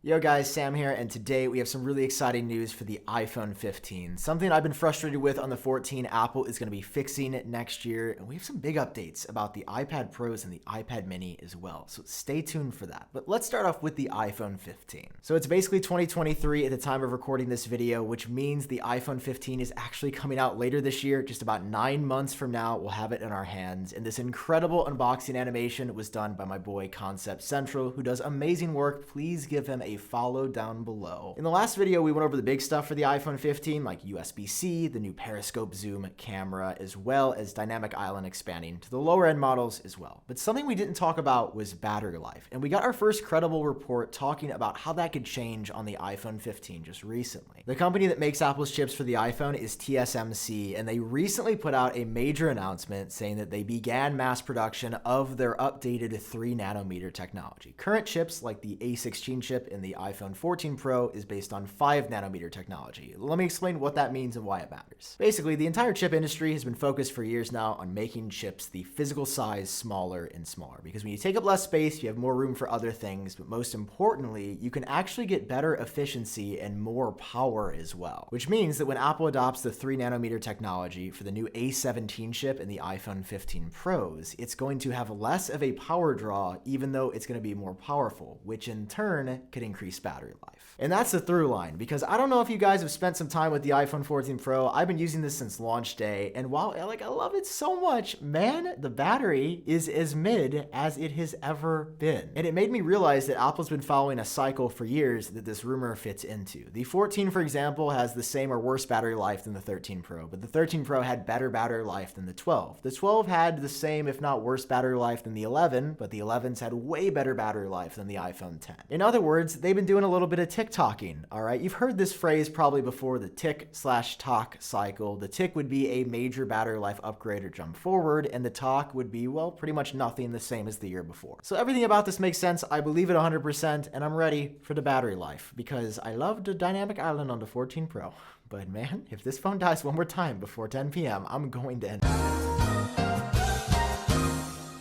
Yo guys, Sam here, and today we have some really exciting news for the iPhone 15. Something I've been frustrated with on the 14, Apple is going to be fixing it next year, and we have some big updates about the iPad Pros and the iPad Mini as well, so stay tuned for that. But let's start off with the iPhone 15. So it's basically 2023 at the time of recording this video, which means the iPhone 15 is actually coming out later this year. Just about 9 months from now, we'll have it in our hands, and this incredible unboxing animation was done by my boy Concept Central, who does amazing work. Please give him a follow down below. In the last video, we went over the big stuff for the iPhone 15, like USB-C, the new periscope zoom camera, as well as dynamic island expanding to the lower end models as well. But something we didn't talk about was battery life, and we got our first credible report talking about how that could change on the iPhone 15 just recently. The company that makes Apple's chips for the iPhone is TSMC, and they recently put out a major announcement saying that they began mass production of their updated 3 nanometer technology. Current chips like the A16 chip in the iPhone 14 Pro is based on 5 nanometer technology. Let me explain what that means and why it matters. Basically, the entire chip industry has been focused for years now on making chips the physical size smaller and smaller, because when you take up less space, you have more room for other things, but most importantly, you can actually get better efficiency and more power as well. Which means that when Apple adopts the 3 nanometer technology for the new A17 chip in the iPhone 15 Pros, it's going to have less of a power draw, even though it's going to be more powerful, which in turn could increase battery life. And that's the through line, because I don't know if you guys have spent some time with the iPhone 14 Pro. I've been using this since launch day, and while I love it so much, man, the battery is as mid as it has ever been. And it made me realize that Apple's been following a cycle for years that this rumor fits into. The 14, for example, has the same or worse battery life than the 13 Pro, but the 13 Pro had better battery life than the 12. The 12 had the same, if not worse, battery life than the 11, but the 11s had way better battery life than the iPhone 10. In other words, they've been doing a little bit of tick-tocking, all right? You've heard this phrase probably before, the tick/talk cycle. The tick would be a major battery life upgrade or jump forward, and the talk would be, well, pretty much nothing, the same as the year before. So everything about this makes sense. I believe it 100%, and I'm ready for the battery life, because I loved the dynamic island on the 14 Pro. But man, if this phone dies one more time before 10 p.m., I'm going to end it.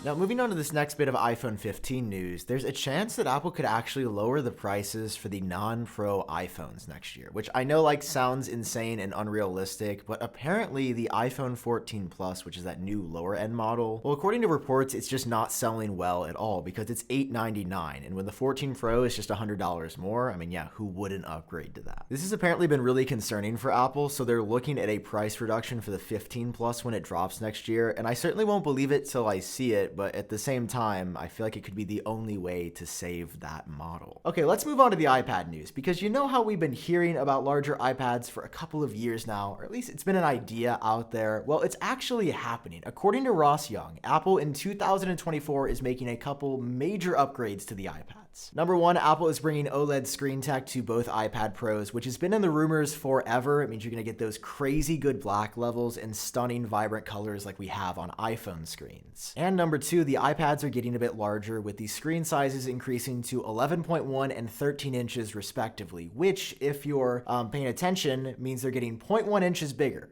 Now, moving on to this next bit of iPhone 15 news, there's a chance that Apple could actually lower the prices for the non-Pro iPhones next year, which I know sounds insane and unrealistic, but apparently the iPhone 14 Plus, which is that new lower end model, well, according to reports, it's just not selling well at all because it's $899, and when the 14 Pro is just $100 more, I mean, yeah, who wouldn't upgrade to that? This has apparently been really concerning for Apple, so they're looking at a price reduction for the 15 Plus when it drops next year, and I certainly won't believe it till I see it, but at the same time, I feel like it could be the only way to save that model. Okay, let's move on to the iPad news, because you know how we've been hearing about larger iPads for a couple of years now, or at least it's been an idea out there. Well, it's actually happening. According to Ross Young, Apple in 2024 is making a couple major upgrades to the iPad. Number one, Apple is bringing OLED screen tech to both iPad Pros, which has been in the rumors forever. It means you're going to get those crazy good black levels and stunning vibrant colors like we have on iPhone screens. And number two, the iPads are getting a bit larger, with the screen sizes increasing to 11.1 and 13 inches respectively, which, if you're paying attention, means they're getting 0.1 inches bigger.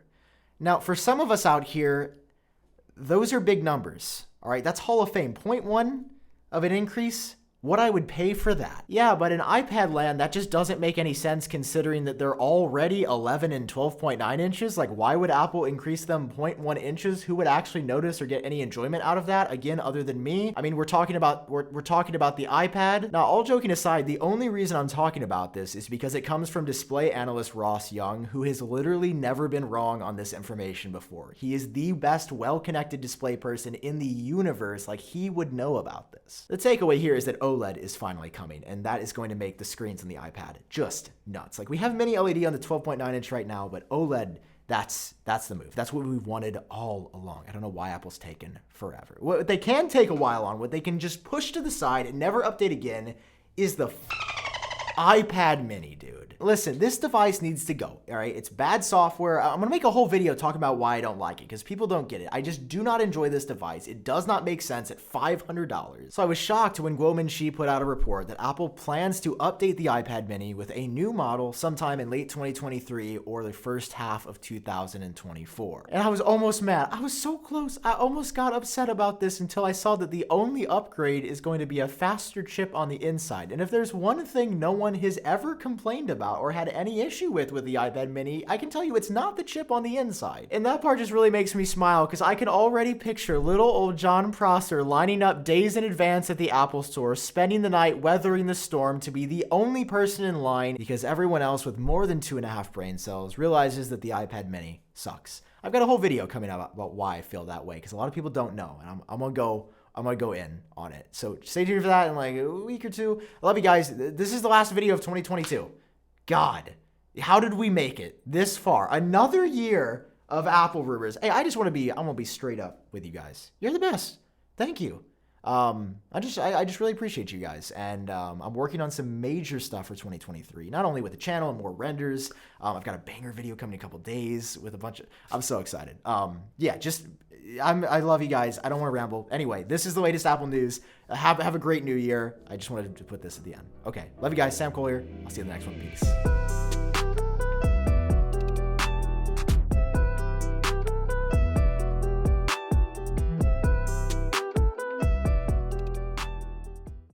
Now, for some of us out here, those are big numbers, all right? That's Hall of Fame. 0.1 of an increase? What I would pay for that. Yeah, but in iPad land, that just doesn't make any sense considering that they're already 11 and 12.9 inches. Like, why would Apple increase them 0.1 inches? Who would actually notice or get any enjoyment out of that? Again, other than me. I mean, we're talking about the iPad. Now, all joking aside, the only reason I'm talking about this is because it comes from display analyst Ross Young, who has literally never been wrong on this information before. He is the best well-connected display person in the universe. Like, he would know about this. The takeaway here is that OLED is finally coming, and that is going to make the screens on the iPad just nuts. Like, we have mini LED on the 12.9 inch right now, but OLED, that's the move. That's what we've wanted all along. I don't know why Apple's taken forever. What they can take a while on, what they can just push to the side and never update again, is the iPad mini, dude. Listen, this device needs to go, all right? It's bad software. I'm gonna make a whole video talking about why I don't like it, because people don't get it. I just do not enjoy this device. It does not make sense at $500. So I was shocked when Guomin Shi put out a report that Apple plans to update the iPad mini with a new model sometime in late 2023 or the first half of 2024. And I was almost mad. I was so close. I almost got upset about this until I saw that the only upgrade is going to be a faster chip on the inside. And if there's one thing no one one has ever complained about or had any issue with the iPad mini, I can tell you it's not the chip on the inside. And that part just really makes me smile because I can already picture little old John Prosser lining up days in advance at the Apple store, spending the night weathering the storm to be the only person in line because everyone else with more than 2.5 brain cells realizes that the iPad mini sucks. I've got a whole video coming out about why I feel that way because a lot of people don't know, and I'm gonna go in on it. So stay tuned for that in like a week or two. I love you guys. This is the last video of 2022. God, how did we make it this far? Another year of Apple rumors. Hey, I'm gonna be straight up with you guys. You're the best. Thank you. I just really appreciate you guys, and I'm working on some major stuff for 2023. Not only with the channel and more renders. I've got a banger video coming in a couple days with a bunch of. I'm so excited. I love you guys. I don't want to ramble. Anyway, this is the latest Apple news. Have a great new year. I just wanted to put this at the end. Okay, love you guys. Sam Collier. I'll see you in the next one. Peace.